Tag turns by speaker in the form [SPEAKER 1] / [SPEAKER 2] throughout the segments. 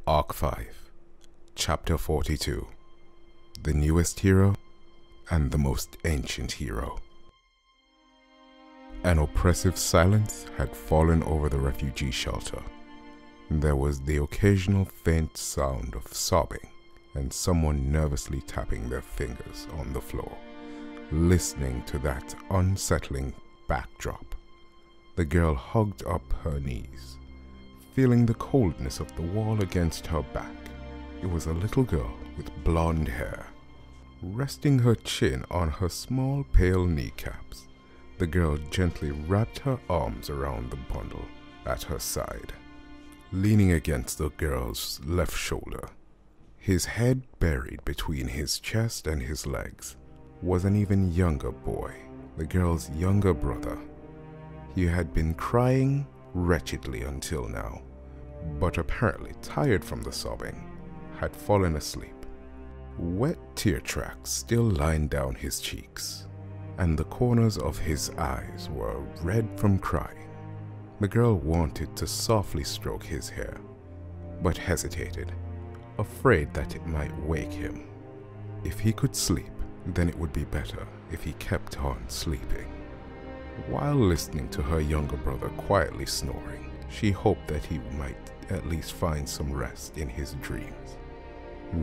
[SPEAKER 1] Arc 5, Chapter 42, The Newest Hero and the Most Ancient Hero. An oppressive silence had fallen over the refugee shelter. There was the occasional faint sound of sobbing and someone nervously tapping their fingers on the floor. Listening to that unsettling backdrop, the girl hugged up her knees, feeling the coldness of the wall against her back. It was a little girl with blonde hair. Resting her chin on her small pale kneecaps, the girl gently wrapped her arms around the bundle at her side. Leaning against the girl's left shoulder, his head buried between his chest and his legs, was an even younger boy, the girl's younger brother. He had been crying wretchedly until now, but apparently tired from the sobbing, had fallen asleep. Wet tear tracks still lined down his cheeks, and the corners of his eyes were red from crying. The girl wanted to softly stroke his hair, but hesitated, afraid that it might wake him. If he could sleep, then it would be better if he kept on sleeping. While listening to her younger brother quietly snoring, she hoped that he might at least find some rest in his dreams,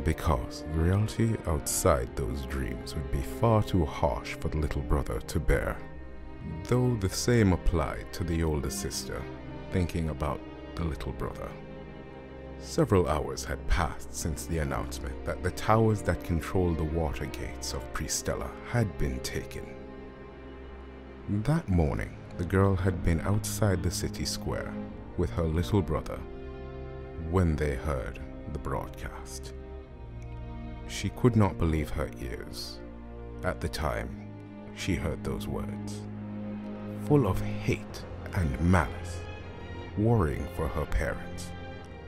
[SPEAKER 1] because the reality outside those dreams would be far too harsh for the little brother to bear. Though the same applied to the older sister, thinking about the little brother. Several hours had passed since the announcement that the towers that controlled the water gates of Pristella had been taken. That morning, the girl had been outside the city square with her little brother when they heard the broadcast. She could not believe her ears at the time she heard those words, full of hate and malice, worrying for her parents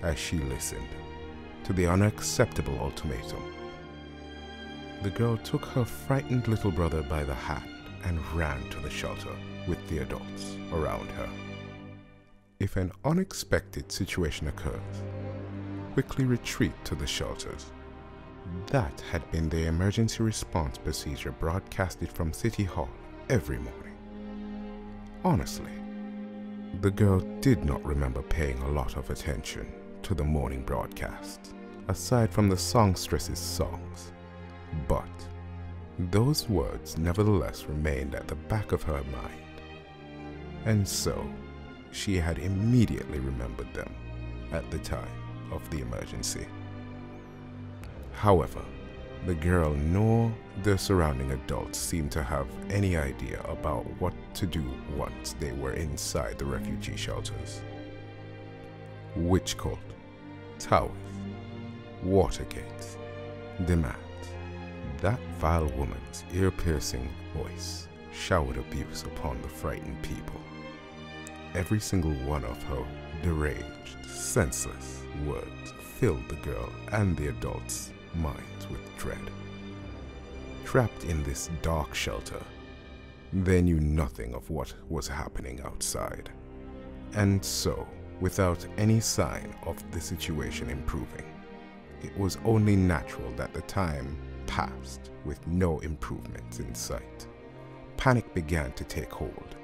[SPEAKER 1] as she listened to the unacceptable ultimatum. The girl took her frightened little brother by the hand and ran to the shelter with the adults around her. If an unexpected situation occurs, quickly retreat to the shelters. That had been the emergency response procedure broadcasted from City Hall every morning. Honestly, the girl did not remember paying a lot of attention to the morning broadcast, aside from the songstress's songs, but those words nevertheless remained at the back of her mind, and so she had immediately remembered them at the time of the emergency. However, the girl nor the surrounding adults seemed to have any idea about what to do once they were inside the refugee shelters. Witch cult, towers, water gates, demands. That vile woman's ear-piercing voice showered abuse upon the frightened people. Every single one of her deranged, senseless words filled the girl and the adults' minds with dread. Trapped in this dark shelter, they knew nothing of what was happening outside. And so, without any sign of the situation improving, it was only natural that the time passed with no improvements in sight. Panic began to take hold.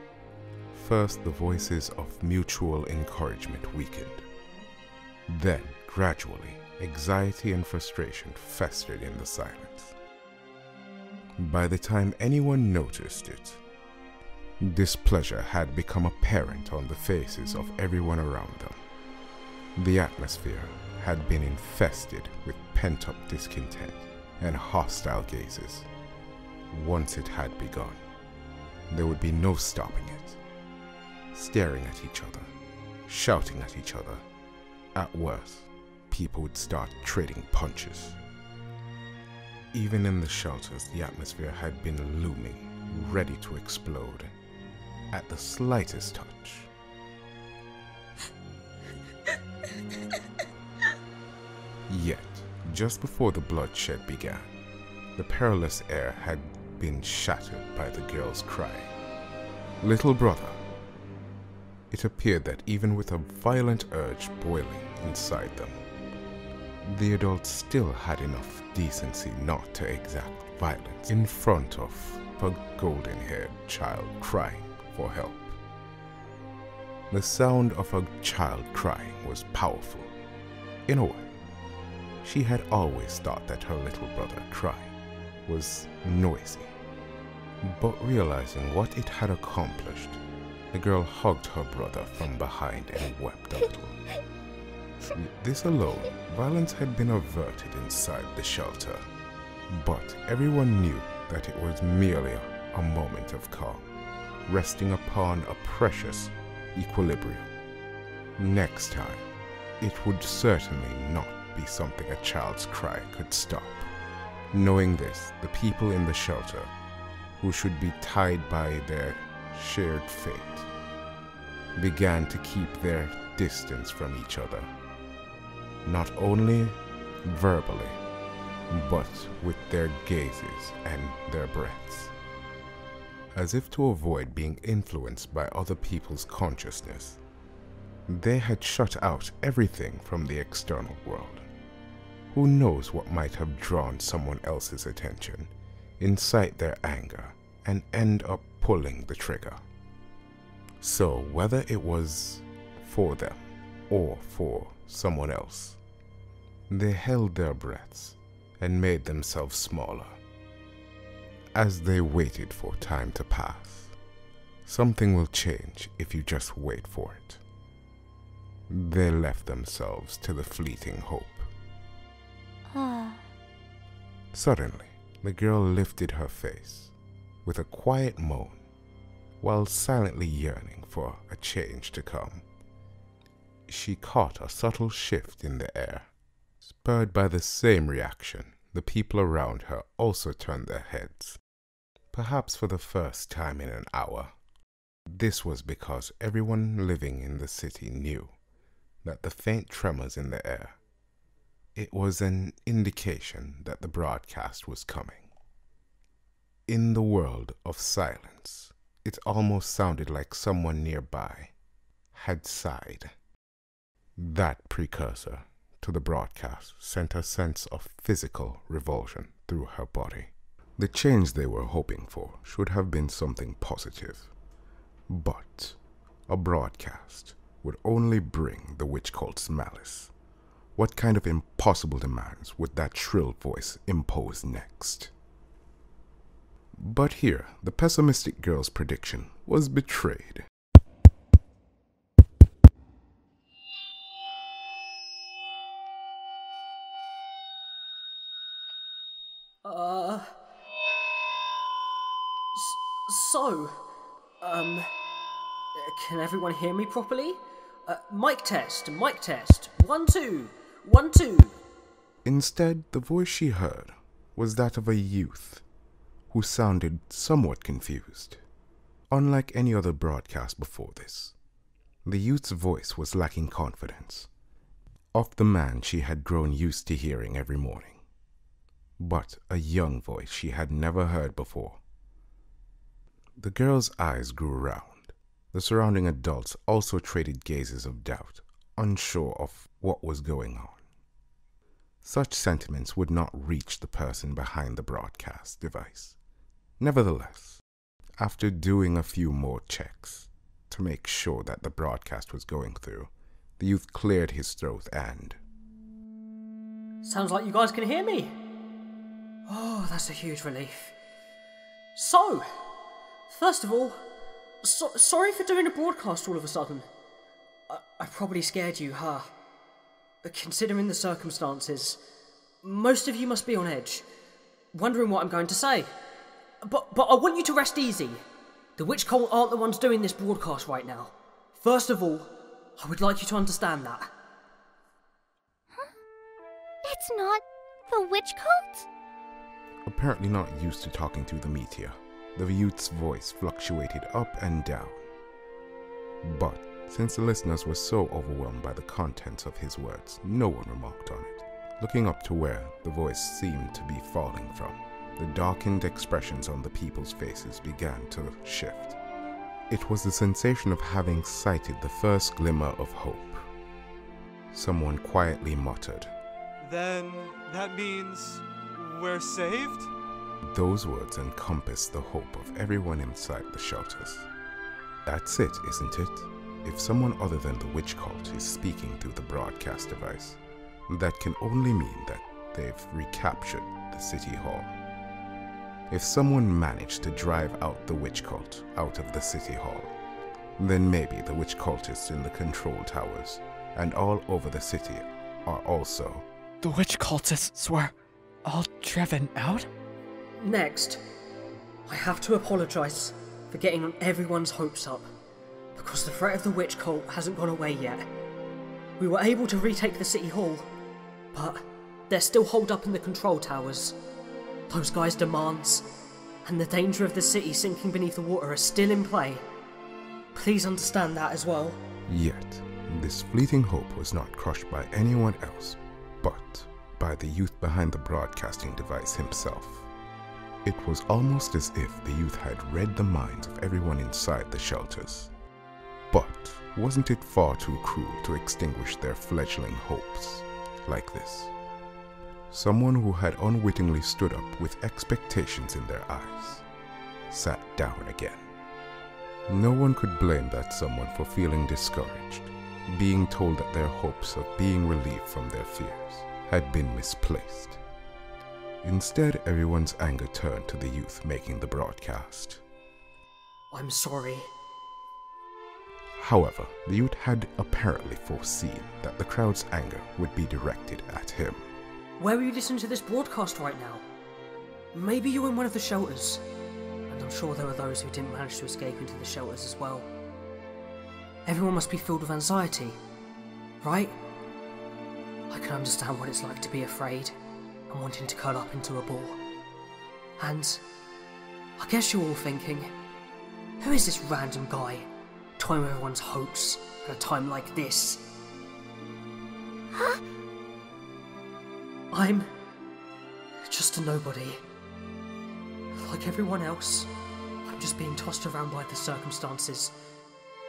[SPEAKER 1] First, the voices of mutual encouragement weakened. Then, gradually, anxiety and frustration festered in the silence. By the time anyone noticed it, displeasure had become apparent on the faces of everyone around them. The atmosphere had been infested with pent-up discontent and hostile gazes. Once it had begun, there would be no stopping it. Staring at each other, shouting at each other. At worst, people would start trading punches. Even in the shelters, the atmosphere had been looming, ready to explode at the slightest touch. Yet, just before the bloodshed began, the perilous air had been shattered by the girl's crying. Little brother. It appeared that even with a violent urge boiling inside them, the adults still had enough decency not to exact violence in front of a golden-haired child crying for help. The sound of a child crying was powerful. In a way, she had always thought that her little brother crying was noisy. But realizing what it had accomplished, the girl hugged her brother from behind and wept a little. With this alone, violence had been averted inside the shelter, but everyone knew that it was merely a moment of calm, resting upon a precious equilibrium. Next time, it would certainly not be something a child's cry could stop. Knowing this, the people in the shelter, who should be tied by their shared fate, began to keep their distance from each other, not only verbally, but with their gazes and their breaths. As if to avoid being influenced by other people's consciousness, they had shut out everything from the external world. Who knows what might have drawn someone else's attention, incite their anger, and end up pulling the trigger. So whether it was for them or for someone else, they held their breaths and made themselves smaller. As they waited for time to pass, something will change if you just wait for it. They left themselves to the fleeting hope. Suddenly, the girl lifted her face with a quiet moan, while silently yearning for a change to come. She caught a subtle shift in the air. Spurred by the same reaction, the people around her also turned their heads, perhaps for the first time in an hour. This was because everyone living in the city knew that the faint tremors in the air, it was an indication that the broadcast was coming. In the world of silence, it almost sounded like someone nearby had sighed. That precursor to the broadcast sent a sense of physical revulsion through her body. The change they were hoping for should have been something positive, but a broadcast would only bring the witch cult's malice. What kind of impossible demands would that shrill voice impose next? But here, the pessimistic girl's prediction was betrayed.
[SPEAKER 2] Can everyone hear me properly? Mic test, 1 2, 1 2.
[SPEAKER 1] Instead, the voice she heard was that of a youth who sounded somewhat confused. Unlike any other broadcast before this, the youth's voice was lacking confidence, of the man she had grown used to hearing every morning, but a young voice she had never heard before. The girl's eyes grew round. The surrounding adults also traded gazes of doubt, unsure of what was going on. Such sentiments would not reach the person behind the broadcast device. Nevertheless, after doing a few more checks to make sure that the broadcast was going through, the youth cleared his throat and...
[SPEAKER 2] Sounds like you guys can hear me. Oh, that's a huge relief. So, first of all, sorry for doing a broadcast all of a sudden. I probably scared you, huh? Considering the circumstances, most of you must be on edge, wondering what I'm going to say. But I want you to rest easy. The witch cult aren't the ones doing this broadcast right now. First of all, I would like you to understand that.
[SPEAKER 3] Huh? It's not the witch cult?
[SPEAKER 1] Apparently not used to talking through the media, the youth's voice fluctuated up and down. But since the listeners were so overwhelmed by the contents of his words, no one remarked on it. Looking up to where the voice seemed to be falling from, the darkened expressions on the people's faces began to shift. It was the sensation of having sighted the first glimmer of hope. Someone quietly muttered,
[SPEAKER 4] Then that means we're saved?
[SPEAKER 1] Those words encompass the hope of everyone inside the shelters. That's it, isn't it? If someone other than the witch cult is speaking through the broadcast device, that can only mean that they've recaptured the city hall. If someone managed to drive out the witch cult out of the city hall, then maybe the witch cultists in the control towers and all over the city are also...
[SPEAKER 5] The witch cultists were all driven out?
[SPEAKER 2] Next, I have to apologise for getting on everyone's hopes up, because the threat of the witch cult hasn't gone away yet. We were able to retake the city hall, but they're still holed up in the control towers. Those guys' demands, and the danger of the city sinking beneath the water are still in play. Please understand that as well.
[SPEAKER 1] Yet, this fleeting hope was not crushed by anyone else, but by the youth behind the broadcasting device himself. It was almost as if the youth had read the minds of everyone inside the shelters. But wasn't it far too cruel to extinguish their fledgling hopes like this? Someone who had unwittingly stood up with expectations in their eyes sat down again. No one could blame that someone for feeling discouraged, being told that their hopes of being relieved from their fears had been misplaced. Instead, everyone's anger turned to the youth making the broadcast.
[SPEAKER 2] I'm sorry.
[SPEAKER 1] However, the youth had apparently foreseen that the crowd's anger would be directed at him.
[SPEAKER 2] Where are you listening to this broadcast right now? Maybe you're in one of the shelters, and I'm sure there are those who didn't manage to escape into the shelters as well. Everyone must be filled with anxiety, right? I can understand what it's like to be afraid and wanting to curl up into a ball. And I guess you're all thinking, who is this random guy toying with everyone's hopes at a time like this?
[SPEAKER 3] Huh?
[SPEAKER 2] I'm just a nobody. Like everyone else, I'm just being tossed around by the circumstances,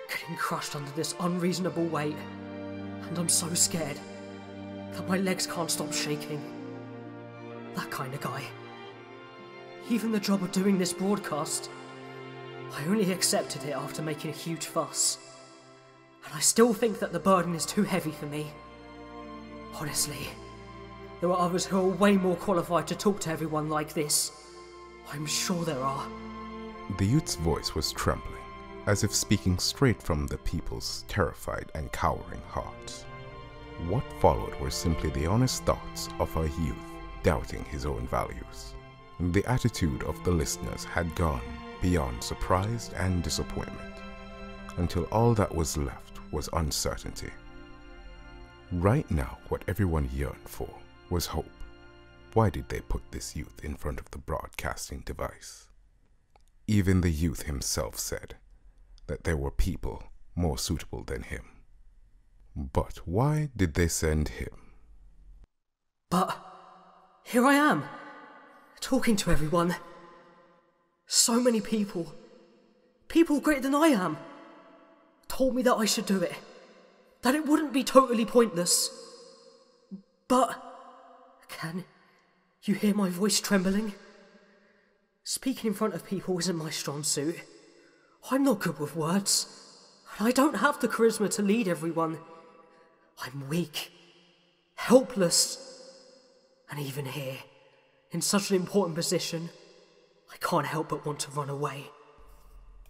[SPEAKER 2] getting crushed under this unreasonable weight, and I'm so scared that my legs can't stop shaking. That kind of guy. Even the job of doing this broadcast, I only accepted it after making a huge fuss, and I still think that the burden is too heavy for me. Honestly, there are others who are way more qualified to talk to everyone like this. I'm sure there are.
[SPEAKER 1] The youth's voice was trembling, as if speaking straight from the people's terrified and cowering hearts. What followed were simply the honest thoughts of a youth doubting his own values. The attitude of the listeners had gone beyond surprise and disappointment, until all that was left was uncertainty. Right now, what everyone yearned for was hope. Why did they put this youth in front of the broadcasting device? Even the youth himself said that there were people more suitable than him. But why did they send him?
[SPEAKER 2] But here I am, talking to everyone. So many people greater than I am, told me that I should do it, that it wouldn't be totally pointless. But can you hear my voice trembling? Speaking in front of people isn't my strong suit. I'm not good with words, and I don't have the charisma to lead everyone. I'm weak, helpless, and even here, in such an important position, I can't help but want to run away.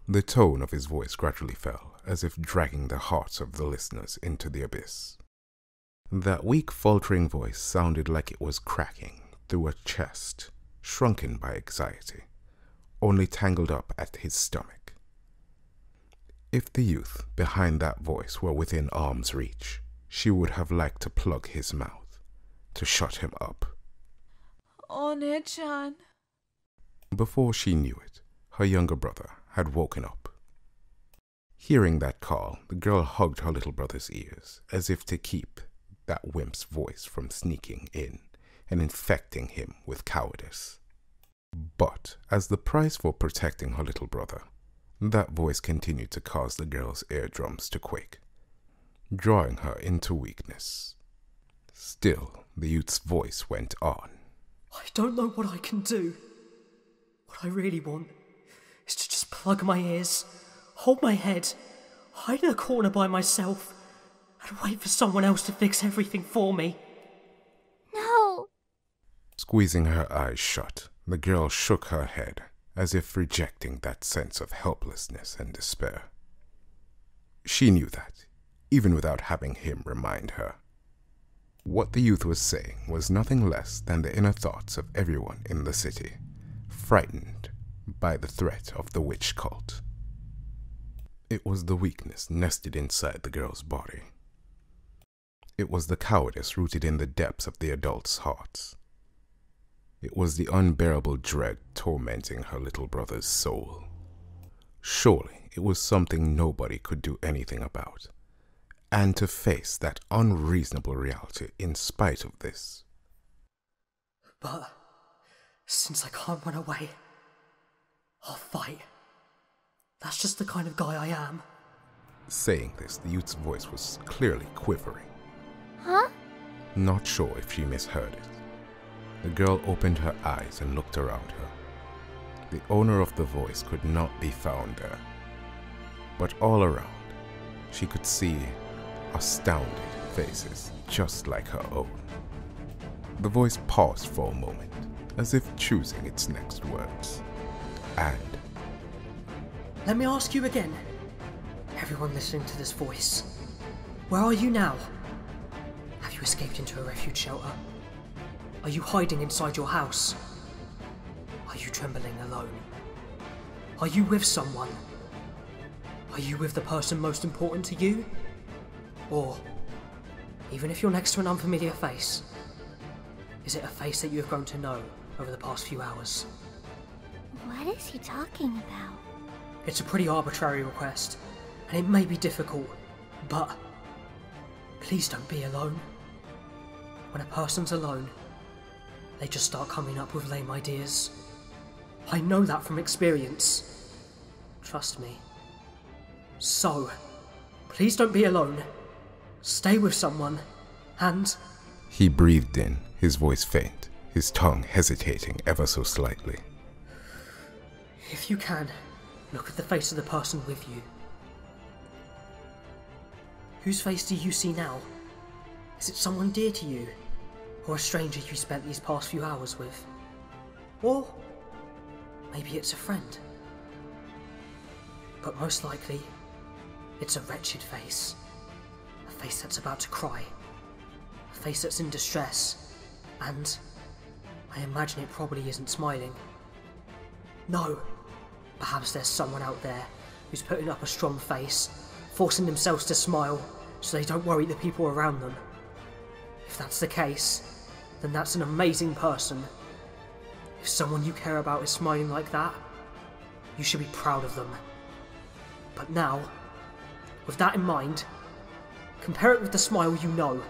[SPEAKER 1] The tone of his voice gradually fell, as if dragging the hearts of the listeners into the abyss. That weak, faltering voice sounded like it was cracking through a chest, shrunken by anxiety, only tangled up at his stomach. If the youth behind that voice were within arm's reach, she would have liked to plug his mouth, to shut him up.
[SPEAKER 6] One-chan.
[SPEAKER 1] Before she knew it, her younger brother had woken up. Hearing that call, the girl hugged her little brother's ears, as if to keep that wimp's voice from sneaking in and infecting him with cowardice. But as the price for protecting her little brother, that voice continued to cause the girl's eardrums to quake, drawing her into weakness. Still, the youth's voice went on.
[SPEAKER 2] I don't know what I can do. What I really want is to just plug my ears, hold my head, hide in a corner by myself, and wait for someone else to fix everything for me.
[SPEAKER 3] No.
[SPEAKER 1] Squeezing her eyes shut, the girl shook her head, as if rejecting that sense of helplessness and despair. She knew that, even without having him remind her. What the youth was saying was nothing less than the inner thoughts of everyone in the city, frightened by the threat of the witch cult. It was the weakness nested inside the girl's body. It was the cowardice rooted in the depths of the adults' hearts. It was the unbearable dread tormenting her little brother's soul. Surely it was something nobody could do anything about, and to face that unreasonable reality in spite of this.
[SPEAKER 2] But since I can't run away, I'll fight. That's just the kind of guy I am.
[SPEAKER 1] Saying this, the youth's voice was clearly quivering.
[SPEAKER 3] Huh?
[SPEAKER 1] Not sure if she misheard it. The girl opened her eyes and looked around her. The owner of the voice could not be found there. But all around, she could see astounded faces just like her own. The voice paused for a moment, as if choosing its next words. And
[SPEAKER 2] let me ask you again, everyone listening to this voice, where are you now? Have you escaped into a refuge shelter? Are you hiding inside your house? Are you trembling alone? Are you with someone? Are you with the person most important to you? Or, even if you're next to an unfamiliar face, is it a face that you have grown to know over the past few hours?
[SPEAKER 3] What is he talking about?
[SPEAKER 2] It's a pretty arbitrary request, and it may be difficult, but please don't be alone. When a person's alone, they just start coming up with lame ideas. I know that from experience. Trust me. So, please don't be alone. Stay with someone, and...
[SPEAKER 1] He breathed in, his voice faint, his tongue hesitating ever so slightly.
[SPEAKER 2] If you can, look at the face of the person with you. Whose face do you see now? Is it someone dear to you? Or a stranger you spent these past few hours with? Or maybe it's a friend. But most likely, it's a wretched face. A face that's about to cry. A face that's in distress. And I imagine it probably isn't smiling. No, perhaps there's someone out there who's putting up a strong face, forcing themselves to smile so they don't worry the people around them. If that's the case, then that's an amazing person. If someone you care about is smiling like that, you should be proud of them. But now, with that in mind, compare it with the smile you know.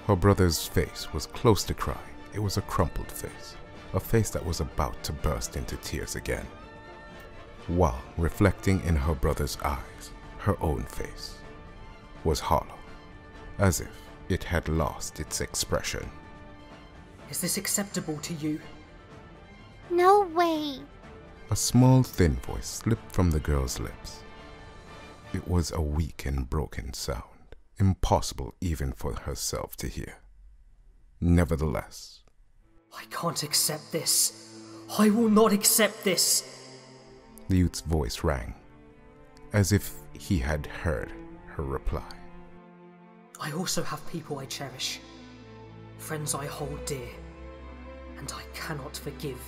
[SPEAKER 1] Her brother's face was close to crying. It was a crumpled face, a face that was about to burst into tears again. While reflecting in her brother's eyes, her own face was hollow, as if it had lost its expression.
[SPEAKER 2] Is this acceptable to you?
[SPEAKER 3] No way.
[SPEAKER 1] A small, thin voice slipped from the girl's lips. It was a weak and broken sound, impossible even for herself to hear. Nevertheless,
[SPEAKER 2] I can't accept this. I will not accept this.
[SPEAKER 1] The youth's voice rang, as if he had heard her reply.
[SPEAKER 2] I also have people I cherish, friends I hold dear, and I cannot forgive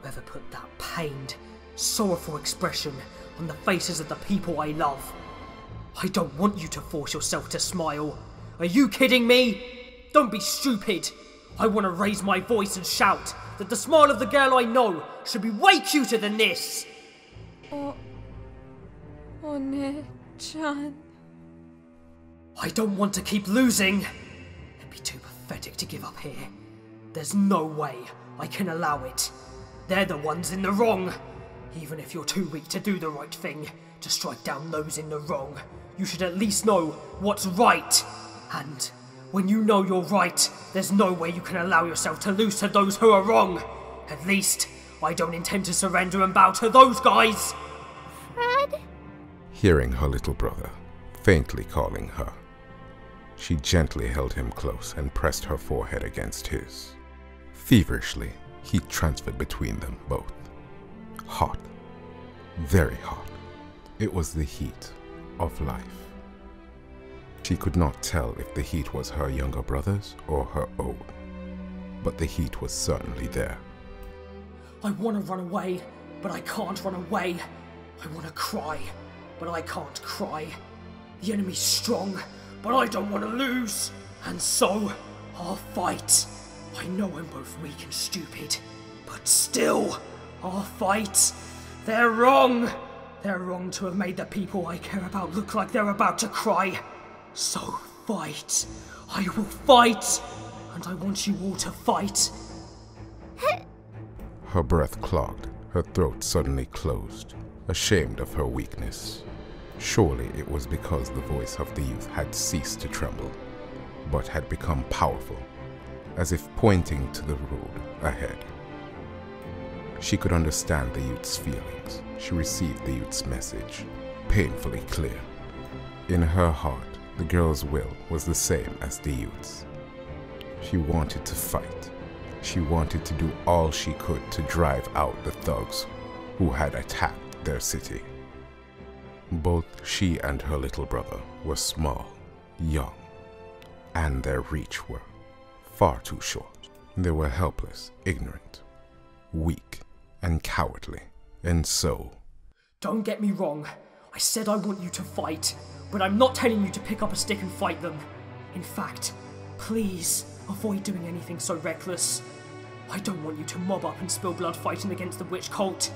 [SPEAKER 2] whoever put that pained, sorrowful expression on the faces of the people I love. I don't want you to force yourself to smile. Are you kidding me? Don't be stupid. I want to raise my voice and shout that the smile of the girl I know should be way cuter than this.
[SPEAKER 6] One-chan.
[SPEAKER 2] I don't want to keep losing. It'd be too pathetic to give up here. There's no way I can allow it. They're the ones in the wrong. Even if you're too weak to do the right thing, to strike down those in the wrong, you should at least know what's right. And When you know you're right, there's no way you can allow yourself to lose to those who are wrong. At least, I don't intend to surrender and bow to those guys!
[SPEAKER 3] Fred?
[SPEAKER 1] Hearing her little brother faintly calling her, she gently held him close and pressed her forehead against his. Feverishly, heat transferred between them both. Hot. Very hot. It was the heat of life. She could not tell if the heat was her younger brother's or her own, but the heat was certainly there.
[SPEAKER 2] I want to run away, but I can't run away. I want to cry, but I can't cry. The enemy's strong, but I don't want to lose. And so, I'll fight. I know I'm both weak and stupid, but still, I'll fight. They're wrong. They're wrong to have made the people I care about look like they're about to cry. So fight. I will fight. And I want you all to fight.
[SPEAKER 1] Her breath clogged, her throat suddenly closed, ashamed of her weakness. Surely it was because the voice of the youth had ceased to tremble, but had become powerful, as if pointing to the road ahead. She could understand the youth's feelings. She received the youth's message, painfully clear. In her heart, the girl's will was the same as the youth's. She wanted to fight. She wanted to do all she could to drive out the thugs who had attacked their city. Both she and her little brother were small, young, and their reach were far too short. They were helpless, ignorant, weak, and cowardly, and so...
[SPEAKER 2] Don't get me wrong. I said I want you to fight, but I'm not telling you to pick up a stick and fight them. In fact, please avoid doing anything so reckless. I don't want you to mob up and spill blood fighting against the witch cult.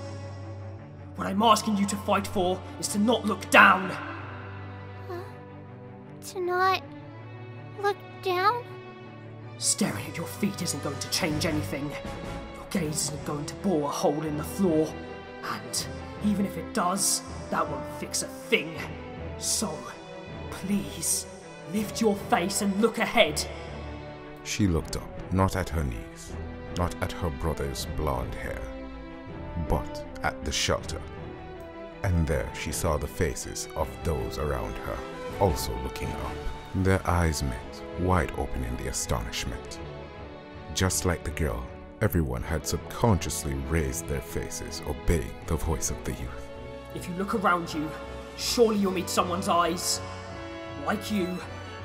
[SPEAKER 2] What I'm asking you to fight for is to not look down.
[SPEAKER 3] To not look down?
[SPEAKER 2] Staring at your feet isn't going to change anything. Your gaze isn't going to bore a hole in the floor. And even if it does, that won't fix a thing. So, please, lift your face and look ahead.
[SPEAKER 1] She looked up, not at her knees, not at her brother's blonde hair, but at the shelter. And there she saw the faces of those around her, also looking up. Their eyes met, wide open in the astonishment. Just like the girl, everyone had subconsciously raised their faces, obeying the voice of the youth.
[SPEAKER 2] If you look around you, surely you'll meet someone's eyes. Like you,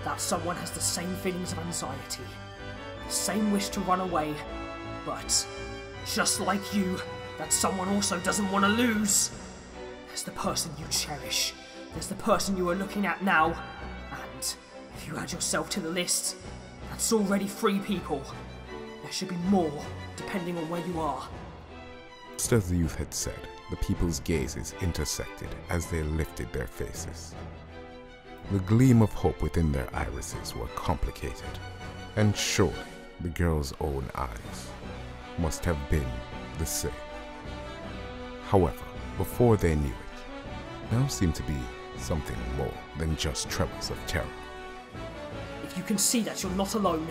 [SPEAKER 2] that someone has the same feelings of anxiety, the same wish to run away, but just like you, that someone also doesn't want to lose. There's the person you cherish, there's the person you are looking at now, and if you add yourself to the list, that's already 3 people. There should be more, depending on where you are.
[SPEAKER 1] Just as the youth had said, the people's gazes intersected as they lifted their faces. The gleam of hope within their irises were complicated, and surely the girl's own eyes must have been the same. However, before they knew it, now seemed to be something more than just tremors of terror.
[SPEAKER 2] If you can see that you're not alone,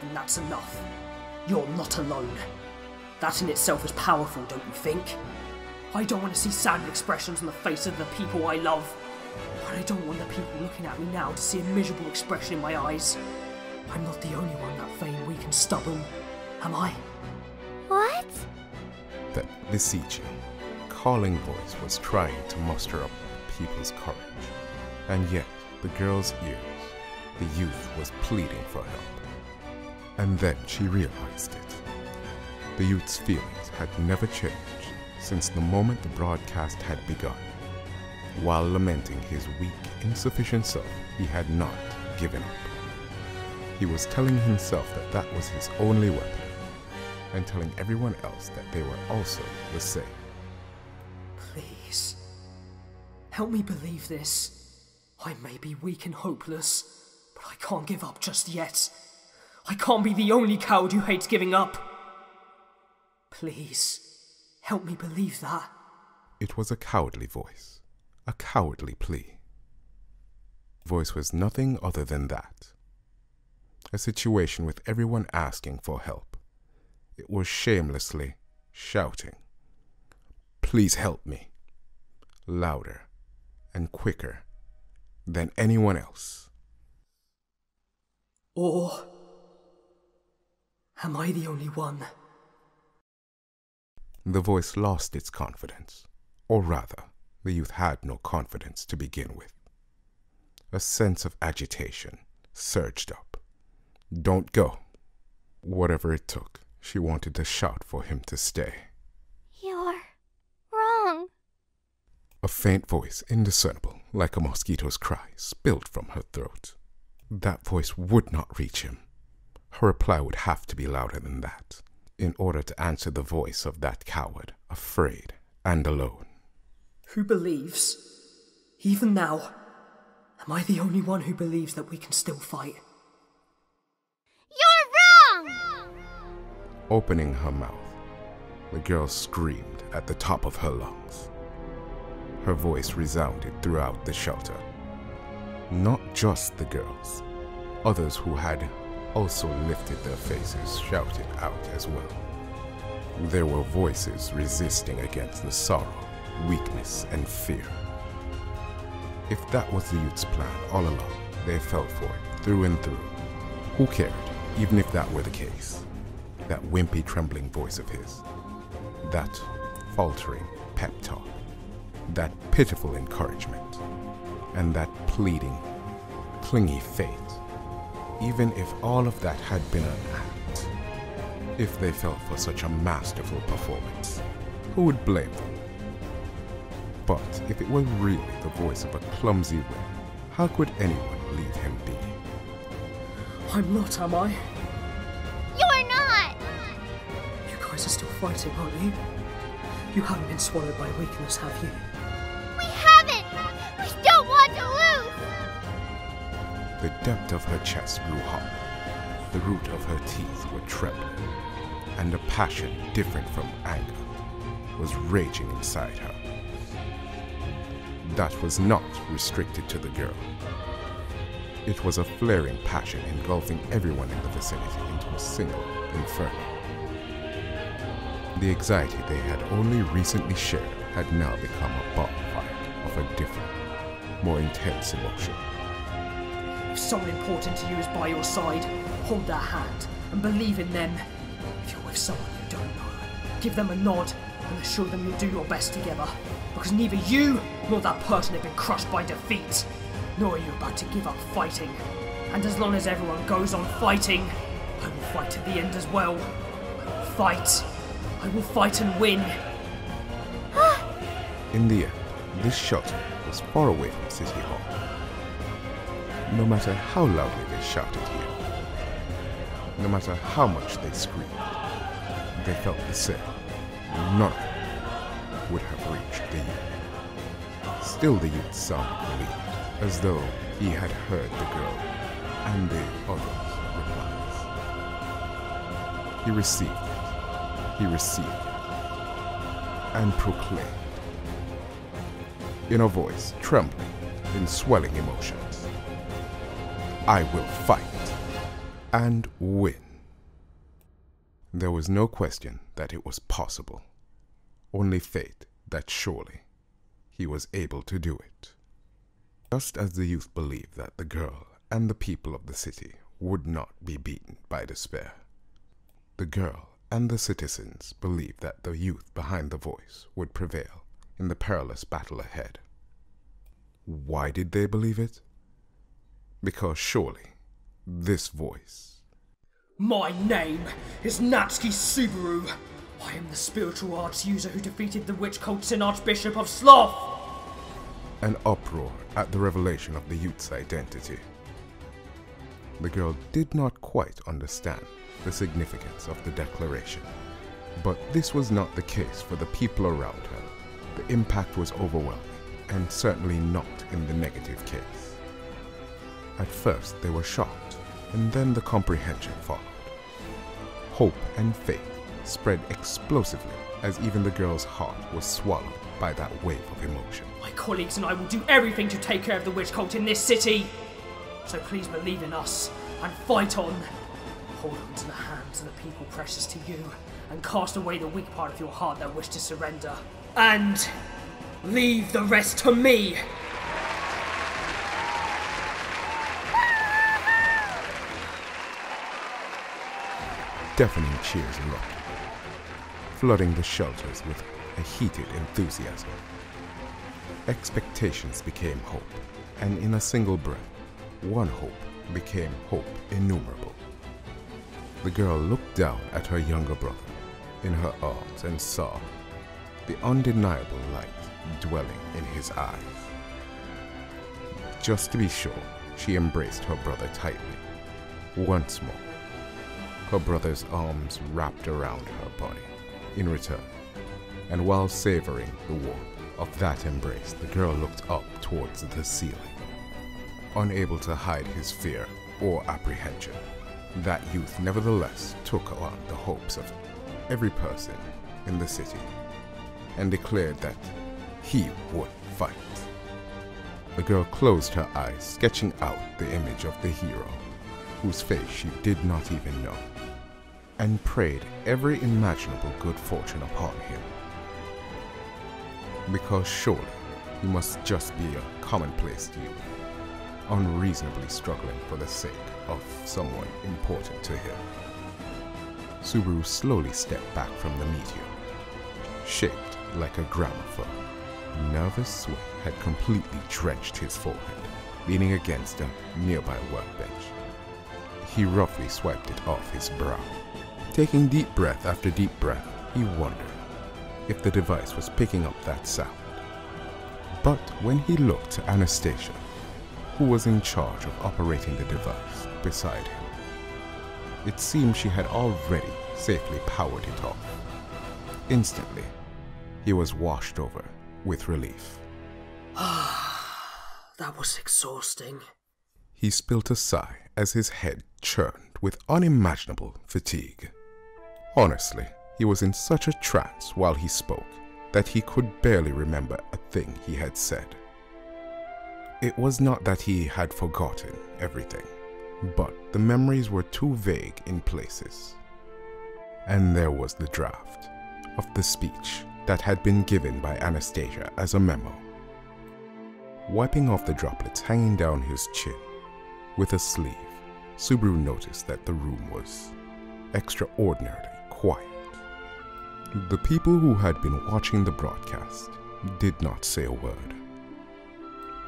[SPEAKER 2] then that's enough. You're not alone. That in itself is powerful, don't you think? I don't want to see sad expressions on the face of the people I love. But I don't want the people looking at me now to see a miserable expression in my eyes. I'm not the only one that vain, weak and stubborn, am I?
[SPEAKER 3] What?
[SPEAKER 1] That beseeching, calling voice was trying to muster up people's courage. And yet, the girl's ears, the youth was pleading for help. And then she realized it. The youth's feelings had never changed since the moment the broadcast had begun. While lamenting his weak, insufficient self, he had not given up. He was telling himself that that was his only weapon, and telling everyone else that they were also the same.
[SPEAKER 2] Please, help me believe this. I may be weak and hopeless, but I can't give up just yet. I can't be the only coward who hates giving up. Please, help me believe that.
[SPEAKER 1] It was a cowardly voice, a cowardly plea. The voice was nothing other than that. A situation with everyone asking for help. It was shamelessly shouting, "Please help me," louder and quicker than anyone else.
[SPEAKER 2] Or am I the only one?
[SPEAKER 1] The voice lost its confidence, or rather, the youth had no confidence to begin with. A sense of agitation surged up. "Don't go." Whatever it took, she wanted to shout for him to stay.
[SPEAKER 3] You're wrong.
[SPEAKER 1] A faint voice, indiscernible, like a mosquito's cry, spilled from her throat. That voice would not reach him. Her reply would have to be louder than that, in order to answer the voice of that coward, afraid and alone.
[SPEAKER 2] Who believes? Even now, am I the only one who believes that we can still fight?
[SPEAKER 3] You're wrong!
[SPEAKER 1] Opening her mouth, the girl screamed at the top of her lungs. Her voice resounded throughout the shelter. Not just the girls. Others who had also lifted their faces shouted out as well. There were voices resisting against the sorrow, weakness, and fear. If that was the youth's plan all along, they fell for it through and through. Who cared, even if that were the case? That wimpy, trembling voice of his. That faltering pep talk. That pitiful encouragement. And that pleading, clingy faith. Even if all of that had been an act. If they fell for such a masterful performance, who would blame them? But if it were really the voice of a clumsy wimp, how could anyone leave him be?
[SPEAKER 2] I'm not, am I?
[SPEAKER 3] You're not!
[SPEAKER 2] You guys are still fighting, aren't you? You haven't been swallowed by weakness, have you?
[SPEAKER 3] We haven't! We don't want to lose!
[SPEAKER 1] The depth of her chest grew hot. The root of her teeth were trembling. And a passion different from anger was raging inside her. That was not restricted to the girl. It was a flaring passion engulfing everyone in the vicinity into a single inferno. The anxiety they had only recently shared had now become a bonfire of a different, more intense emotion.
[SPEAKER 2] If someone important to you is by your side, hold their hand and believe in them. If you're with someone you don't know, give them a nod and assure them you'll do your best together. Because neither you nor that person have been crushed by defeat, nor are you about to give up fighting. And as long as everyone goes on fighting, I will fight to the end as well. I will fight. I will fight and win.
[SPEAKER 1] In the end, this shelter was far away from City Hall. No matter how loudly they shouted here, no matter how much they screamed, they felt the same. None of them would have reached the youth. Still the youth sounded relieved, as though he had heard the girl and the others' replies. He received it, and proclaimed, in a voice trembling in swelling emotions, "I will fight and win." There was no question that it was possible, only faith that surely he was able to do it. Just as the youth believed that the girl and the people of the city would not be beaten by despair, the girl and the citizens believed that the youth behind the voice would prevail in the perilous battle ahead. Why did they believe it? Because surely this voice.
[SPEAKER 2] My name is Natsuki Subaru. I am the spiritual arts user who defeated the witch cult Sin Archbishop of Sloth.
[SPEAKER 1] An uproar at the revelation of the youth's identity. The girl did not quite understand the significance of the declaration, but this was not the case for the people around her. The impact was overwhelming, and certainly not in the negative case. At first they were shocked, and then the comprehension followed. Hope and faith spread explosively as even the girl's heart was swallowed by that wave of emotion.
[SPEAKER 2] My colleagues and I will do everything to take care of the witch cult in this city. So please believe in us and fight on. Hold on to the hands of the people precious to you, and cast away the weak part of your heart that wish to surrender. And leave the rest to me!
[SPEAKER 1] Deafening cheers erupted, flooding the shelters with a heated enthusiasm. Expectations became hope, and in a single breath, one hope became hope innumerable. The girl looked down at her younger brother in her arms and saw the undeniable light dwelling in his eyes. Just to be sure, she embraced her brother tightly. Once more, her brother's arms wrapped around her body in return, and while savoring the warmth of that embrace, the girl looked up towards the ceiling, unable to hide his fear or apprehension. That youth nevertheless took on the hopes of every person in the city and declared that he would fight. The girl closed her eyes, sketching out the image of the hero, whose face she did not even know, and prayed every imaginable good fortune upon him. Because surely he must just be a commonplace youth, unreasonably struggling for the sake of someone important to him. Subaru slowly stepped back from the meteor, shaped like a gramophone. Nervous sweat had completely drenched his forehead, leaning against a nearby workbench. He roughly swiped it off his brow. Taking deep breath after deep breath, he wondered if the device was picking up that sound. But when he looked to Anastasia, who was in charge of operating the device beside him, it seemed she had already safely powered it off. Instantly, he was washed over with relief.
[SPEAKER 2] That was exhausting.
[SPEAKER 1] He spilt a sigh as his head churned with unimaginable fatigue. Honestly, he was in such a trance while he spoke that he could barely remember a thing he had said. It was not that he had forgotten everything, but the memories were too vague in places. And there was the draft of the speech that had been given by Anastasia as a memo. Wiping off the droplets hanging down his chin with a sleeve, Subaru noticed that the room was extraordinarily quiet. The people who had been watching the broadcast did not say a word.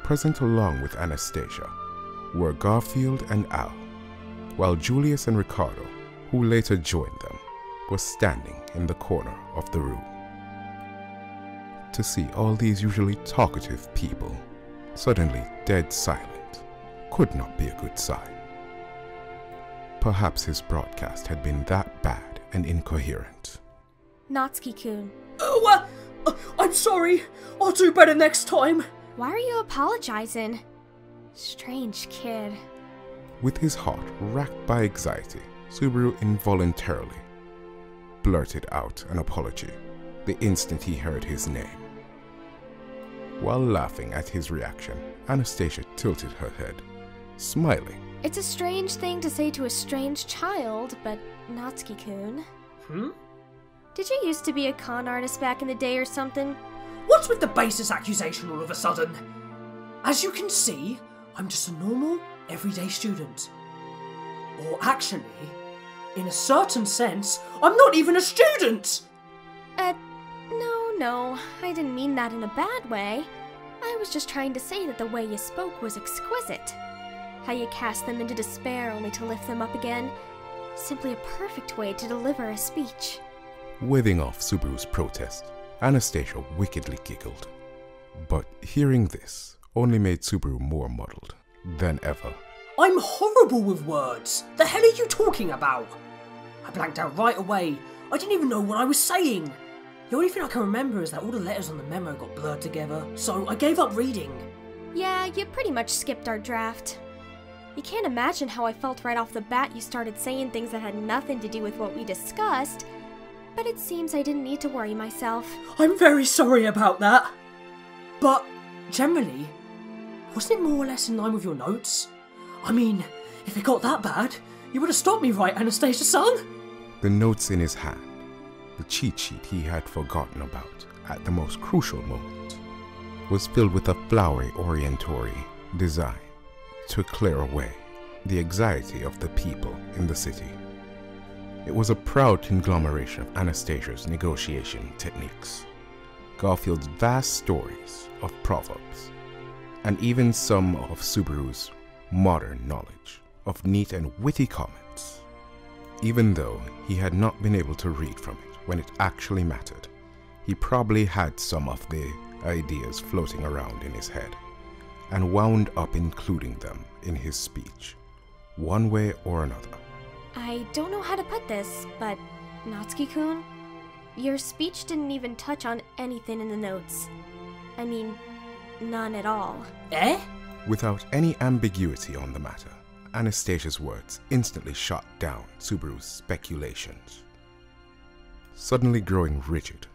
[SPEAKER 1] Present along with Anastasia were Garfiel and Al, while Julius and Ricardo, who later joined them, were standing in the corner of the room. To see all these usually talkative people suddenly dead silent could not be a good sign. Perhaps his broadcast had been that bad and incoherent.
[SPEAKER 3] Natsuki-kun.
[SPEAKER 2] Oh, I'm sorry. I'll do better next time.
[SPEAKER 3] Why are you apologizing? Strange kid.
[SPEAKER 1] With his heart racked by anxiety, Subaru involuntarily blurted out an apology the instant he heard his name. While laughing at his reaction, Anastasia tilted her head, smiling.
[SPEAKER 3] It's a strange thing to say to a strange child, but Natsuki-kun. Did you used to be a con artist back in the day or something?
[SPEAKER 2] What's with the baseless accusation all of a sudden? As you can see, I'm just a normal, everyday student. Or actually, in a certain sense, I'm not even a student!
[SPEAKER 3] No, I didn't mean that in a bad way. I was just trying to say that the way you spoke was exquisite. How you cast them into despair only to lift them up again. Simply a perfect way to deliver a speech.
[SPEAKER 1] Waving off Subaru's protest, Anastasia wickedly giggled. But hearing this only made Subaru more muddled than ever.
[SPEAKER 2] I'm horrible with words! The hell are you talking about? I blanked out right away. I didn't even know what I was saying. The only thing I can remember is that all the letters on the memo got blurred together, so I gave up reading.
[SPEAKER 3] Yeah, you pretty much skipped our draft. You can't imagine how I felt right off the bat you started saying things that had nothing to do with what we discussed, but it seems I didn't need to worry myself.
[SPEAKER 2] I'm very sorry about that. But, generally, wasn't it more or less in line with your notes? I mean, If it got that bad, you would have stopped me, right, Anastasia-san?
[SPEAKER 1] The notes in his hand, the cheat sheet he had forgotten about at the most crucial moment, was filled with a flowery orientory design to clear away the anxiety of the people in the city. It was a proud conglomeration of Anastasia's negotiation techniques, Garfield's vast stories of proverbs, and even some of Subaru's modern knowledge of neat and witty comments. Even though he had not been able to read from it when it actually mattered, he probably had some of the ideas floating around in his head, and wound up including them in his speech, one way or another.
[SPEAKER 3] I don't know how to put this, but Natsuki-kun, your speech didn't even touch on anything in the notes. I mean, none at all.
[SPEAKER 2] Eh?
[SPEAKER 1] Without any ambiguity on the matter, Anastasia's words instantly shot down Subaru's speculations. Suddenly growing rigid,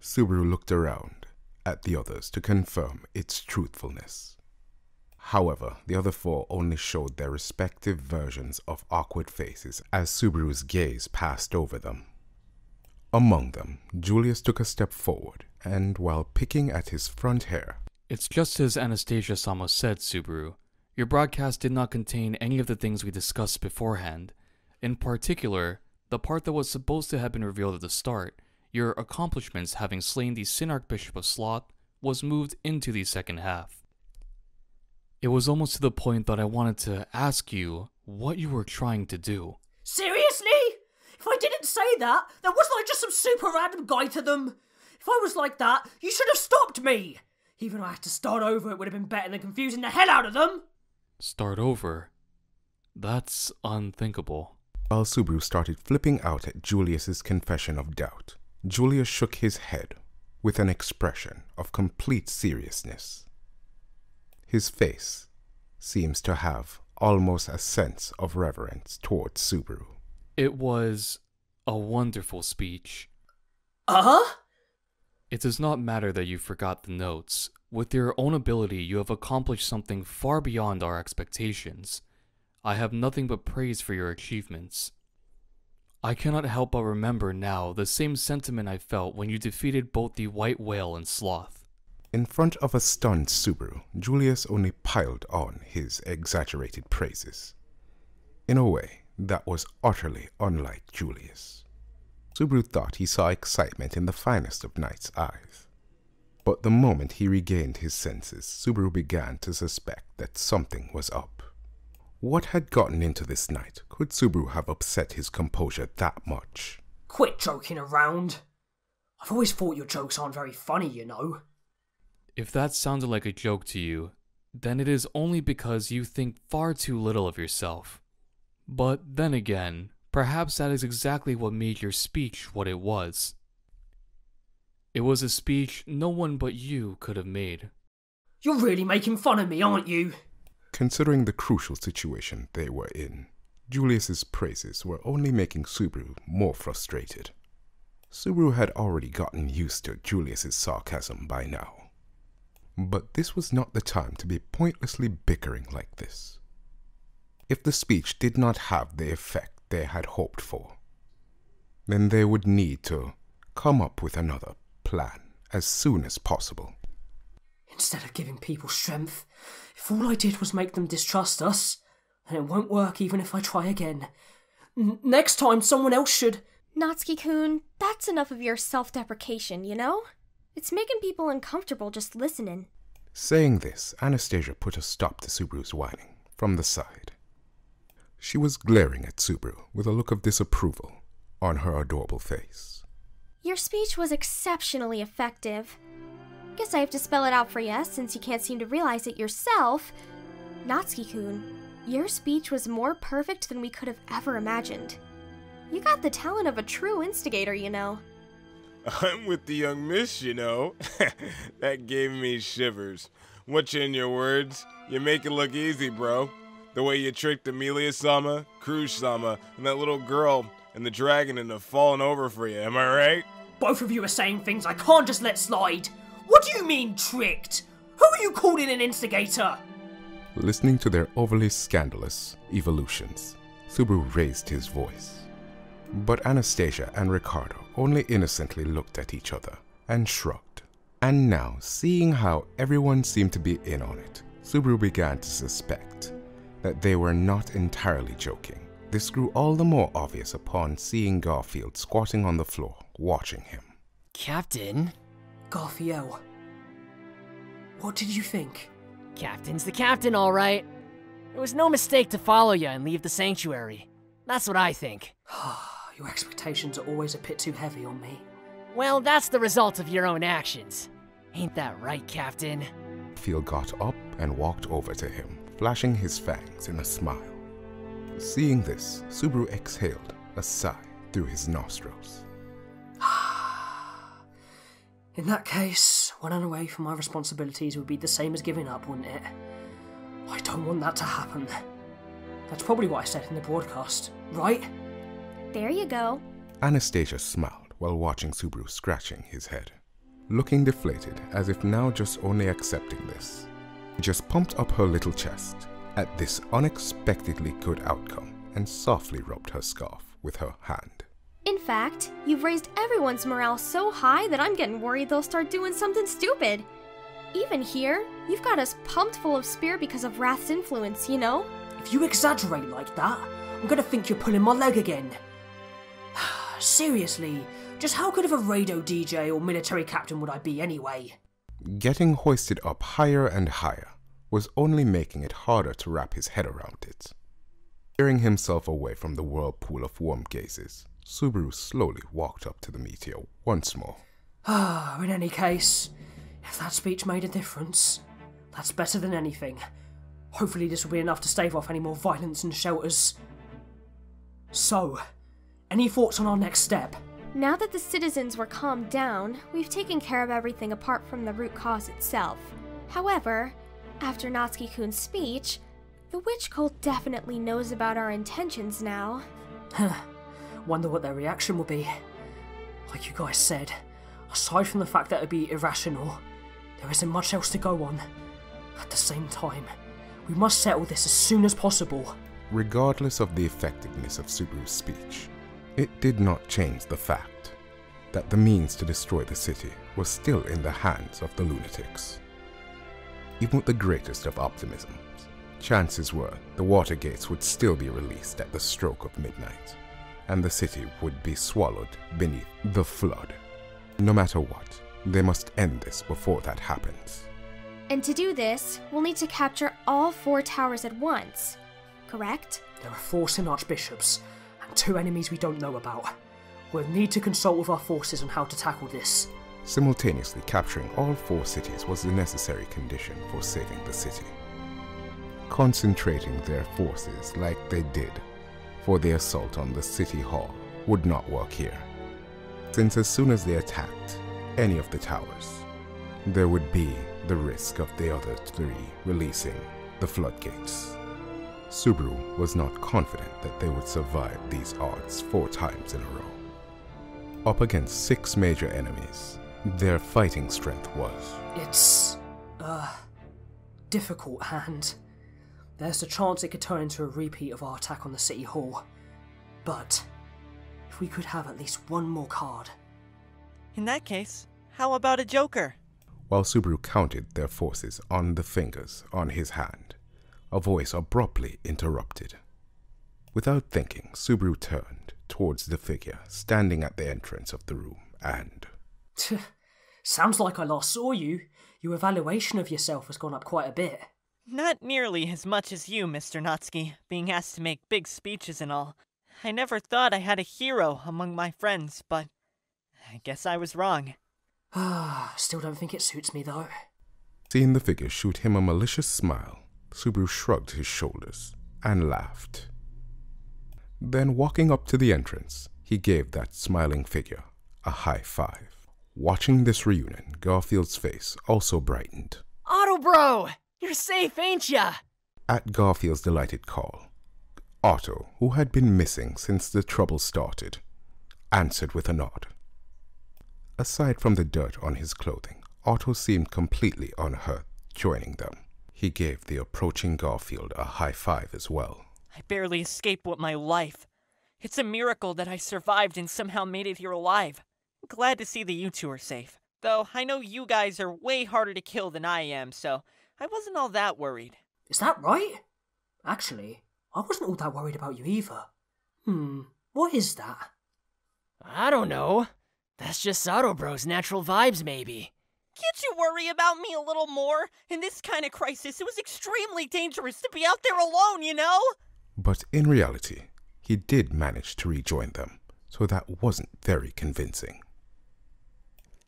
[SPEAKER 1] Subaru looked around at the others to confirm its truthfulness. However, the other four only showed their respective versions of awkward faces as Subaru's gaze passed over them. Among them, Julius took a step forward, and while picking at his front hair,
[SPEAKER 6] "It's just as Anastasia-sama said, Subaru. Your broadcast did not contain any of the things we discussed beforehand. In particular, the part that was supposed to have been revealed at the start, your accomplishments having slain the Sin Archbishop of Sloth, was moved into the second half. It was almost to the point that I wanted to ask you what you were trying to do."
[SPEAKER 2] Seriously? If I didn't say that, then wasn't I just some super random guy to them? If I was like that, you should have stopped me! Even if I had to start over, it would have been better than confusing the hell out of them!
[SPEAKER 6] Start over? That's unthinkable.
[SPEAKER 1] While Subaru started flipping out at Julius's confession of doubt, Julius shook his head with an expression of complete seriousness. His face seems to have almost a sense of reverence towards Subaru.
[SPEAKER 6] It was a wonderful speech.
[SPEAKER 2] Uh-huh?
[SPEAKER 6] It does not matter that you forgot the notes. With your own ability, you have accomplished something far beyond our expectations. I have nothing but praise for your achievements. I cannot help but remember now the same sentiment I felt when you defeated both the White Whale and Sloth.
[SPEAKER 1] In front of a stunned Subaru, Julius only piled on his exaggerated praises. In a way, that was utterly unlike Julius. Subaru thought he saw excitement in the finest of Knight's eyes. But the moment he regained his senses, Subaru began to suspect that something was up. What had gotten into this Knight? Could Subaru have upset his composure that much?
[SPEAKER 2] Quit joking around. I've always thought your jokes aren't very funny, you know.
[SPEAKER 6] If that sounded like a joke to you, then it is only because you think far too little of yourself. But then again, perhaps that is exactly what made your speech what it was. It was a speech no one but you could have made.
[SPEAKER 2] You're really making fun of me, aren't you?
[SPEAKER 1] Considering the crucial situation they were in, Julius's praises were only making Subaru more frustrated. Subaru had already gotten used to Julius's sarcasm by now. But this was not the time to be pointlessly bickering like this. If the speech did not have the effect they had hoped for, then they would need to come up with another plan as soon as possible.
[SPEAKER 2] Instead of giving people strength, if all I did was make them distrust us, then it won't work even if I try again. Next time someone else should...
[SPEAKER 3] Natsuki-kun, that's enough of your self-deprecation, you know? It's making people uncomfortable just listening.
[SPEAKER 1] Saying this, Anastasia put a stop to Subaru's whining from the side. She was glaring at Subaru with a look of disapproval on her adorable face.
[SPEAKER 3] Your speech was exceptionally effective. Guess I have to spell it out for you, since you can't seem to realize it yourself. Natsuki-kun, your speech was more perfect than we could have ever imagined. You got the talent of a true instigator, you know.
[SPEAKER 7] I'm with the young miss, you know. That gave me shivers. What's in your words? You make it look easy, bro. The way you tricked Amelia-sama, Cruz-sama, and that little girl and the dragon into falling over for you, am I right?
[SPEAKER 2] Both of you are saying things I can't just let slide. What do you mean, tricked? Who are you calling an instigator?
[SPEAKER 1] listening to their overly scandalous evolutions. Subaru raised his voice. But Anastasia and Ricardo only innocently looked at each other and shrugged. And now, seeing how everyone seemed to be in on it, Subaru began to suspect that they were not entirely joking. This grew all the more obvious upon seeing Garfiel squatting on the floor, watching him.
[SPEAKER 8] Captain?
[SPEAKER 2] Garfiel, what did you think?
[SPEAKER 8] Captain's the captain, all right. It was no mistake to follow you and leave the sanctuary. That's what I think.
[SPEAKER 2] Your expectations are always a bit too heavy on me.
[SPEAKER 8] Well, that's the result of your own actions. Ain't that right, Captain?
[SPEAKER 1] Garfiel got up and walked over to him, flashing his fangs in a smile. Seeing this, Subaru exhaled a sigh through his nostrils.
[SPEAKER 2] In that case, running away from my responsibilities would be the same as giving up, wouldn't it? I don't want that to happen. That's probably what I said in the broadcast, right?
[SPEAKER 3] There you go.
[SPEAKER 1] Anastasia smiled while watching Subaru scratching his head. Looking deflated, as if now just only accepting this. She just pumped up her little chest at this unexpectedly good outcome and softly rubbed her scarf with her hand.
[SPEAKER 3] In fact, you've raised everyone's morale so high that I'm getting worried they'll start doing something stupid. Even here, you've got us pumped full of spear because of Wrath's influence, you know?
[SPEAKER 2] If you exaggerate like that, I'm gonna think you're pulling my leg again. Seriously, just how good of a radio DJ or military captain would I be anyway?
[SPEAKER 1] Getting hoisted up higher and higher was only making it harder to wrap his head around it. Tearing himself away from the whirlpool of warm gazes, Subaru slowly walked up to the meteor once more.
[SPEAKER 2] In any case, if that speech made a difference, that's better than anything. Hopefully this will be enough to stave off any more violence in shelters. So, any thoughts on our next step?
[SPEAKER 3] Now that the citizens were calmed down, we've taken care of everything apart from the root cause itself. However, after Natsuki-kun's speech, the witch cult definitely knows about our intentions now.
[SPEAKER 2] Wonder what their reaction will be. Like you guys said, aside from the fact that it'd be irrational, there isn't much else to go on. At the same time, we must settle this as soon as possible.
[SPEAKER 1] Regardless of the effectiveness of Subaru's speech, it did not change the fact that the means to destroy the city was still in the hands of the lunatics. Even with the greatest of optimisms, chances were the water gates would still be released at the stroke of midnight, and the city would be swallowed beneath the flood. No matter what, they must end this before that happens.
[SPEAKER 3] And to do this, we'll need to capture all 4 towers at once, correct?
[SPEAKER 2] There are 4 Sin Archbishops, and 2 enemies we don't know about. We'll need to consult with our forces on how to tackle this.
[SPEAKER 1] Simultaneously capturing all 4 cities was the necessary condition for saving the city. Concentrating their forces like they did for the assault on the city hall would not work here, since as soon as they attacked any of the towers, there would be the risk of the other 3 releasing the floodgates. Subaru was not confident that they would survive these odds 4 times in a row. Up against 6 major enemies, their fighting strength was...
[SPEAKER 2] It's... difficult, hand. There's a chance it could turn into a repeat of our attack on the city hall. But, if we could have at least one more card.
[SPEAKER 5] In that case, how about a joker?
[SPEAKER 1] While Subaru counted their forces on the fingers on his hand, a voice abruptly interrupted. Without thinking, Subaru turned towards the figure standing at the entrance of the room and...
[SPEAKER 2] Sounds like I last saw you. Your evaluation of yourself has gone up quite a bit.
[SPEAKER 5] Not nearly as much as you, Mr. Natsuki, being asked to make big speeches and all. I never thought I had a hero among my friends, but I guess I was wrong.
[SPEAKER 2] Still don't think it suits me, though.
[SPEAKER 1] Seeing the figure shoot him a malicious smile, Subaru shrugged his shoulders and laughed. Then, walking up to the entrance, he gave that smiling figure a high 5. Watching this reunion, Garfield's face also brightened.
[SPEAKER 8] Otto bro! You're safe, ain't ya?
[SPEAKER 1] At Garfield's delighted call, Otto, who had been missing since the trouble started, answered with a nod. Aside from the dirt on his clothing, Otto seemed completely unhurt joining them. He gave the approaching Garfield a high five as well.
[SPEAKER 5] I barely escaped with my life. It's a miracle that I survived and somehow made it here alive. Glad to see that you two are safe. Though I know you guys are way harder to kill than I am, so I wasn't all that worried.
[SPEAKER 2] Is that right? Actually, I wasn't all that worried about you either. What is that?
[SPEAKER 8] I don't know. That's just Otto Bro's natural vibes, maybe.
[SPEAKER 5] Can't you worry about me a little more? In this kind of crisis, it was extremely dangerous to be out there alone, you know?
[SPEAKER 1] But in reality, he did manage to rejoin them, so that wasn't very convincing.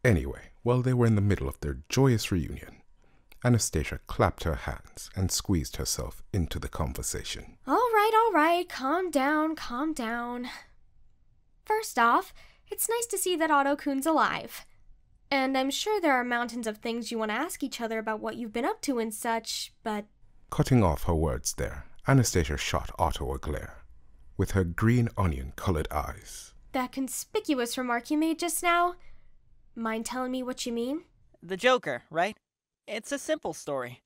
[SPEAKER 1] Anyway, while they were in the middle of their joyous reunion, Anastasia clapped her hands and squeezed herself into the conversation.
[SPEAKER 3] All right, calm down. First off, it's nice to see that Otto-kun's alive. And I'm sure there are mountains of things you want to ask each other about what you've been up to and such, but...
[SPEAKER 1] Cutting off her words there, Anastasia shot Otto a glare, with her green onion-colored eyes.
[SPEAKER 3] That conspicuous remark you made just now? Mind telling me what you mean?
[SPEAKER 5] The Joker, right? It's a simple story.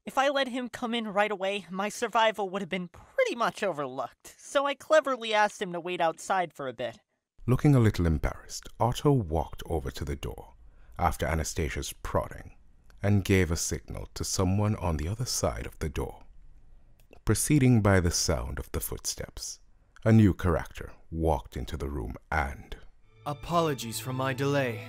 [SPEAKER 5] If I let him come in right away, my survival would have been pretty much overlooked, so I cleverly asked him to wait outside for a bit.
[SPEAKER 1] Looking a little embarrassed, Otto walked over to the door after Anastasia's prodding and gave a signal to someone on the other side of the door. Preceding by the sound of the footsteps, a new character walked into the room and...
[SPEAKER 9] Apologies for my delay.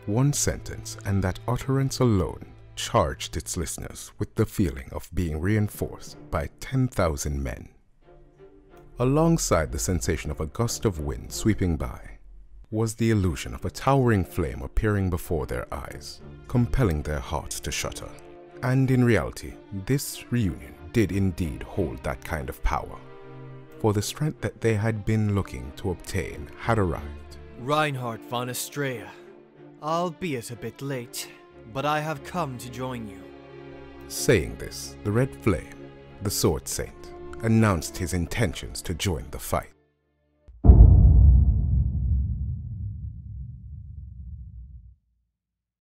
[SPEAKER 1] One sentence, and that utterance alone charged its listeners with the feeling of being reinforced by 10,000 men. Alongside the sensation of a gust of wind sweeping by, was the illusion of a towering flame appearing before their eyes, compelling their hearts to shudder. And in reality, this reunion did indeed hold that kind of power, for the strength that they had been looking to obtain had arrived.
[SPEAKER 9] Reinhard von Astrea. Albeit a bit late, but I have come to join you.
[SPEAKER 1] Saying this, the Red Flame, the Sword Saint, announced his intentions to join the fight.